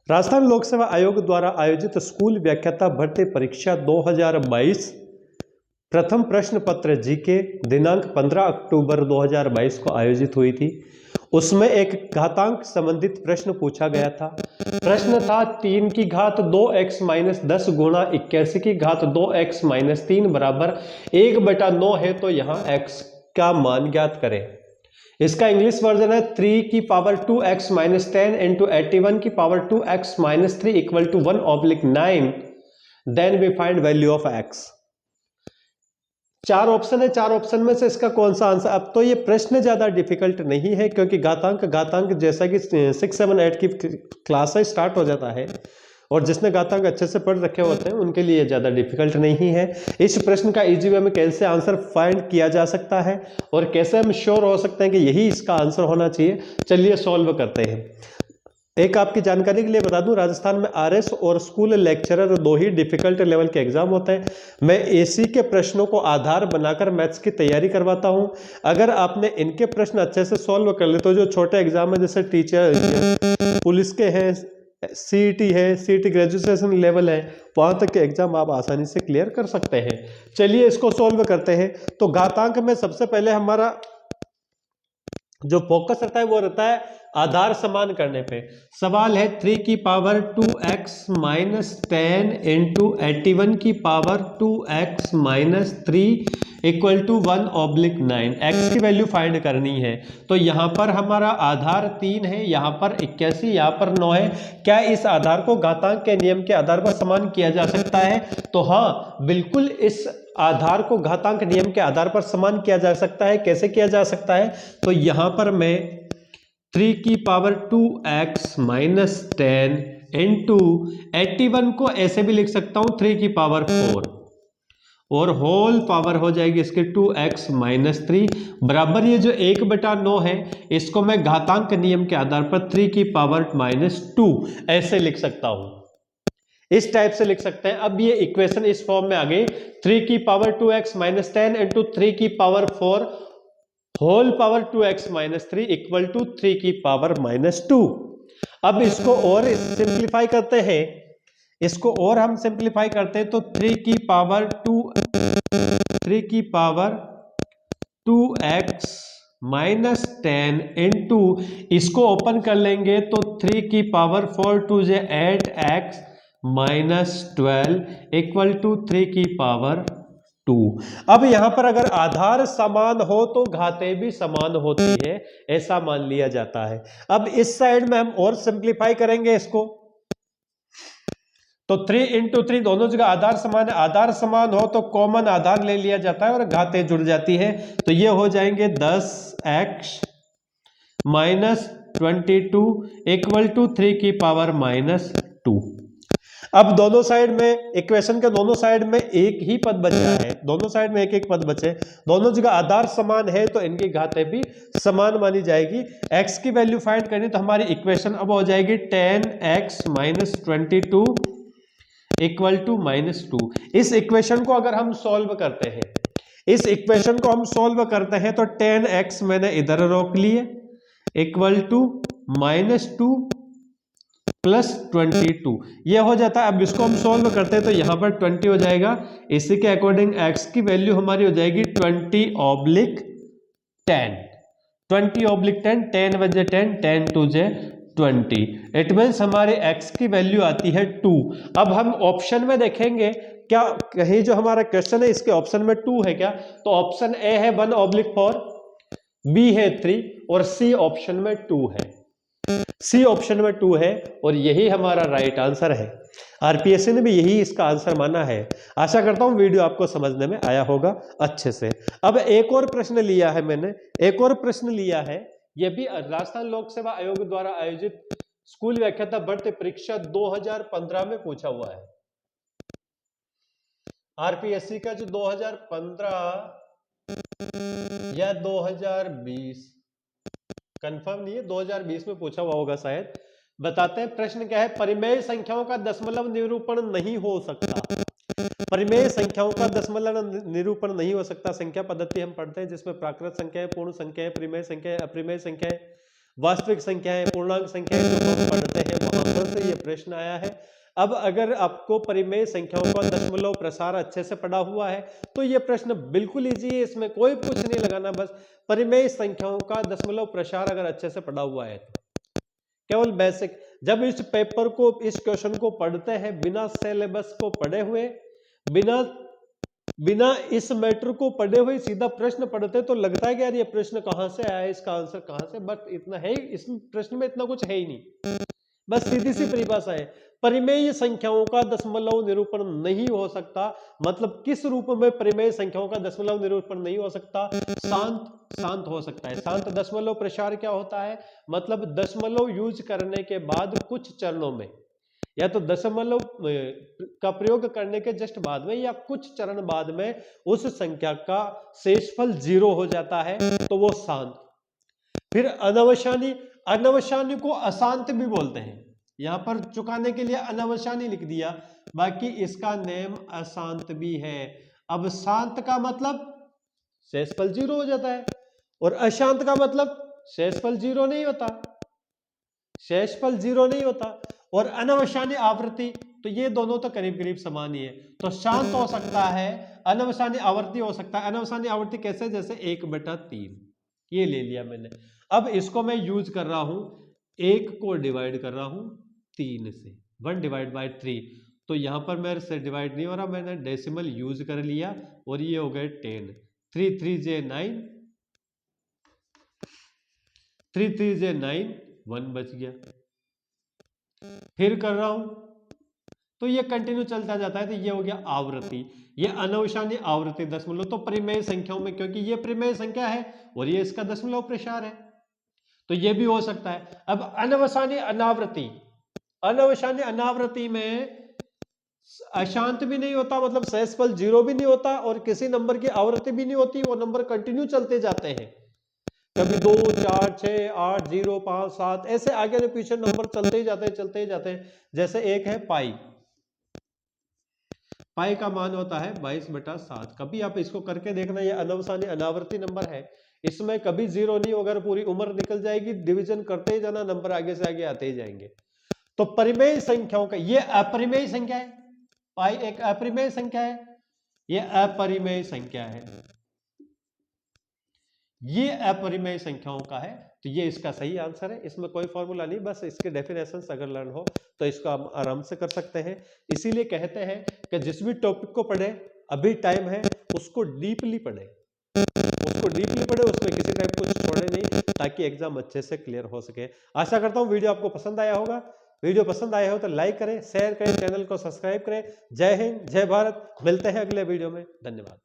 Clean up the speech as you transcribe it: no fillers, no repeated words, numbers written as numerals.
राजस्थान लोक सेवा आयोग द्वारा आयोजित स्कूल व्याख्याता भर्ती परीक्षा 2022 प्रथम प्रश्न पत्र जीके दिनांक 15 अक्टूबर 2022 को आयोजित हुई थी। उसमें एक घातांक संबंधित प्रश्न पूछा गया था। प्रश्न था 3 की घात 2x माइनस 10 गुणा 81 की घात 2x माइनस 3 बराबर 1/9 है, तो यहाँ x का मान ज्ञात करें। इसका इंग्लिश वर्जन है 3 की पावर 2x माइनस 10 इंटू 81 की power 2x minus 3 equal to 1/9, then we find value of x। चार ऑप्शन है, चार ऑप्शन में से इसका कौन सा आंसर। अब तो ये प्रश्न ज्यादा डिफिकल्ट नहीं है, क्योंकि घातांक जैसा कि 6, 7, 8 की क्लास से स्टार्ट हो जाता है, और जिसने घातांक अच्छे से पढ़ रखे होते हैं उनके लिए ज्यादा डिफिकल्ट नहीं है। इस प्रश्न का इजी वे में कैसे आंसर फाइंड किया जा सकता है और कैसे हम श्योर हो सकते हैं कि यही इसका आंसर होना चाहिए, चलिए सॉल्व करते हैं। एक आपकी जानकारी के लिए बता दूं, राजस्थान में आरएस और स्कूल लेक्चरर दो ही डिफिकल्ट लेवल के एग्जाम होते हैं। मैं एसी के प्रश्नों को आधार बनाकर मैथ्स की तैयारी करवाता हूं। अगर आपने इनके प्रश्न अच्छे से सॉल्व कर ले तो जो छोटे एग्जाम है, जैसे टीचर, पुलिस के हैं, सीईटी है, सीईटी ग्रेजुएशन लेवल है, वहां तक के एग्जाम आप आसानी से क्लियर कर सकते हैं। चलिए इसको सॉल्व करते हैं। तो घातांक में सबसे पहले हमारा जो फोकस रहता है वो रहता है आधार समान करने पे। सवाल है 3 की पावर 2x माइनस 10 इंटू 81 की power 2x minus 3 equal to 1/9, x की वैल्यू फाइंड करनी है। तो यहाँ पर हमारा आधार 3 है, यहाँ पर 81, यहाँ पर 9 है। क्या इस आधार को घातांक के नियम के आधार पर समान किया जा सकता है? तो हाँ, बिल्कुल इस आधार को घातांक नियम के आधार पर समान किया जा सकता है। कैसे किया जा सकता है? तो यहां पर मैं 3 की पावर 2x माइनस 10 इंटू 81 को ऐसे भी लिख सकता हूं 3 की पावर 4, और होल पावर हो जाएगी इसके 2x माइनस 3 बराबर ये जो 1/9 है, इसको मैं घातांक नियम के आधार पर 3 की पावर माइनस 2 ऐसे लिख सकता हूं। इस टाइप से लिख सकते हैं। अब ये इक्वेशन इस फॉर्म में आ गई, 3 की पावर 2x माइनस 10 इंटू 3 की power 4 whole power 2x minus 3 equal to 3 की पावर माइनस 2। अब इसको और सिंप्लीफाई करते हैं, इसको और हम सिंप्लीफाई करते हैं तो 3 की पावर 2x माइनस 10 इंटू, इसको ओपन कर लेंगे तो 3 की पावर 4 2 जे 8x माइनस 12 इक्वल टू 3 की पावर 2। अब यहां पर अगर आधार समान हो तो घातें भी समान होती है, ऐसा मान लिया जाता है। अब इस साइड में हम और सिंप्लीफाई करेंगे इसको, तो 3 इंटू 3 दोनों जगह आधार समान है, आधार समान हो तो कॉमन आधार ले लिया जाता है और घातें जुड़ जाती है। तो ये हो जाएंगे 10x माइनस 22 इक्वल टू 3 की पावर माइनस 2। अब दोनों साइड में, इक्वेशन के दोनों साइड में एक ही पद बचा है, दोनों साइड में एक एक पद बचे, दोनों जगह आधार समान है तो इनकी घातें भी समान मानी जाएगी। x की वैल्यू फाइंड करनी तो हमारी इक्वेशन अब हो जाएगी 10x minus 22 equal to minus 2। इस इक्वेशन को अगर हम सॉल्व करते हैं, इस इक्वेशन को हम सॉल्व करते हैं तो 10x मैंने इधर रोक लिए इक्वल टू माइनस 2 प्लस 22, ये हो जाता है। अब इसको हम सॉल्व करते हैं तो यहां पर 20 हो जाएगा। इसी के अकॉर्डिंग x की वैल्यू हमारी हो जाएगी 20/10, 20/10, 10 बजे 10, 10 2 जे 20, इट मीन्स हमारे x की वैल्यू आती है 2। अब हम ऑप्शन में देखेंगे, क्या कहीं जो हमारा क्वेश्चन है इसके ऑप्शन में 2 है क्या? तो ऑप्शन ए है 1/4, बी है 3 और सी ऑप्शन में 2 है। सी ऑप्शन में 2 है और यही हमारा राइट आंसर है। आरपीएससी ने भी यही इसका आंसर माना है। आशा करता हूं वीडियो आपको समझने में आया होगा अच्छे से। अब एक और प्रश्न लिया है मैंने, एक और प्रश्न लिया है, यह भी राजस्थान लोक सेवा आयोग द्वारा आयोजित स्कूल व्याख्याता भर्ती परीक्षा 2015 में पूछा हुआ है। आरपीएससी का जो 2015 या 2020 कंफर्म नहीं है, 2020 में पूछा हुआ होगा शायद। बताते हैं प्रश्न क्या है। परिमेय संख्याओं का दशमलव निरूपण नहीं हो सकता। परिमेय संख्याओं का दशमलव निरूपण नहीं हो सकता। संख्या पद्धति हम पढ़ते हैं जिसमें प्राकृत संख्याएं, पूर्ण संख्याएं, परिमेय संख्याएं, अपरिमेय संख्याएं, वास्तविक संख्याएं, पूर्णांक संख्याएं जो हम पढ़ते हैं, वहां पर तो ये प्रश्न आया है। अब अगर आपको परिमेय संख्याओं का दशमलव प्रसार अच्छे से पढ़ा हुआ है तो ये प्रश्न बिल्कुल इजी है, इसमें कोई कुछ नहीं लगाना, बस परिमेय संख्याओं का दशमलव प्रसार अगर अच्छे से पढ़ा हुआ है तो केवल बेसिक। जब इस पेपर को, इस क्वेश्चन को पढ़ते हैं बिना सिलेबस को पढ़े हुए, बिना इस मैटर को पढ़े हुए सीधा प्रश्न पढ़ते तो लगता है कि यार ये प्रश्न कहां से आया, इसका आंसर कहां से, बट इतना है, इस प्रश्न में इतना कुछ है ही नहीं, बस सीधी सी परिभाषा है। परिमेय संख्याओं का दशमलव निरूपण नहीं हो सकता, मतलब किस रूप में परिमेय संख्याओं का दशमलव निरूपण नहीं हो सकता? शांत हो सकता है। शांत दशमलव प्रसार क्या होता है? मतलब दशमलव यूज करने के बाद कुछ चरणों में, या तो दशमलव का प्रयोग करने के जस्ट बाद में या कुछ चरण बाद में उस संख्या का शेषफल 0 हो जाता है तो वो शांत। फिर अनवसानी, अनवसानी को अशांत भी बोलते हैं, यहां पर चुकाने के लिए अनवसानी लिख दिया, बाकी इसका नेम अशांत भी है। अब शांत का मतलब शेषफल 0 हो जाता है और अशांत का मतलब शेषफल 0 नहीं होता, शेषफल 0 नहीं होता। और अनवसानी आवृत्ति, तो ये दोनों तो करीब करीब समान ही है, तो शांत हो सकता है, अनवसानी आवृत्ति हो सकता है। अनवसानी आवृत्ति कैसे? जैसे 1/3, ये ले लिया मैंने। अब इसको मैं यूज कर रहा हूं, 1 को डिवाइड कर रहा हूं 3 से, 1/3, तो यहां पर मेरे से डिवाइड नहीं हो रहा, मैंने डेसिमल यूज कर लिया और ये हो गए 10, 3 3 जे 9, 3 3 जे 9, 1 बच गया। फिर कर रहा हूं तो ये कंटिन्यू चलता जाता है, तो ये हो गया आवृत्ति, ये अनवसानी आवृत्ति दशमलव, तो परिमेय संख्याओं में, क्योंकि ये परिमेय संख्या है और ये इसका दशमलव प्रसार है, तो ये भी हो सकता है। अब अनवसानी अनावृत्ति, अनवसानी अनावृत्ति में अशांत भी नहीं होता, मतलब शेषफल 0 भी नहीं होता और किसी नंबर की आवृत्ति भी नहीं होती, वो नंबर कंटिन्यू चलते जाते हैं, कभी 2 4 6 8 0 5 7 ऐसे आगे पीछे नंबर चलते ही जाते हैं, चलते ही जाते हैं। जैसे एक है पाई, पाई का मान होता है 22/7, कभी आप इसको करके देखना, ये अनवसानी अनावर्ती नंबर है, इसमें कभी 0 नहीं होगा, पूरी उम्र निकल जाएगी, डिवीजन करते ही जाना, नंबर आगे से आगे आते ही जाएंगे। तो परिमेय संख्याओं का, ये अपरिमेय संख्या है, पाई एक अपरिमेय संख्या है, ये अपरिमेय संख्या है, ये अपरिमेय संख्याओं का है, तो ये इसका सही आंसर है। इसमें कोई फॉर्मूला नहीं, बस इसके डेफिनेशंस अगर लर्न हो तो इसको हम आराम से कर सकते हैं। इसीलिए कहते हैं कि जिस भी टॉपिक को पढ़े, अभी टाइम है, उसको डीपली पढ़े, उसमें किसी टाइप कुछ छोड़े नहीं, ताकि एग्जाम अच्छे से क्लियर हो सके। आशा करता हूं वीडियो आपको पसंद आया होगा। वीडियो पसंद आया हो तो लाइक करें, शेयर करें, चैनल को सब्सक्राइब करें। जय हिंद, जय भारत, मिलते हैं अगले वीडियो में, धन्यवाद।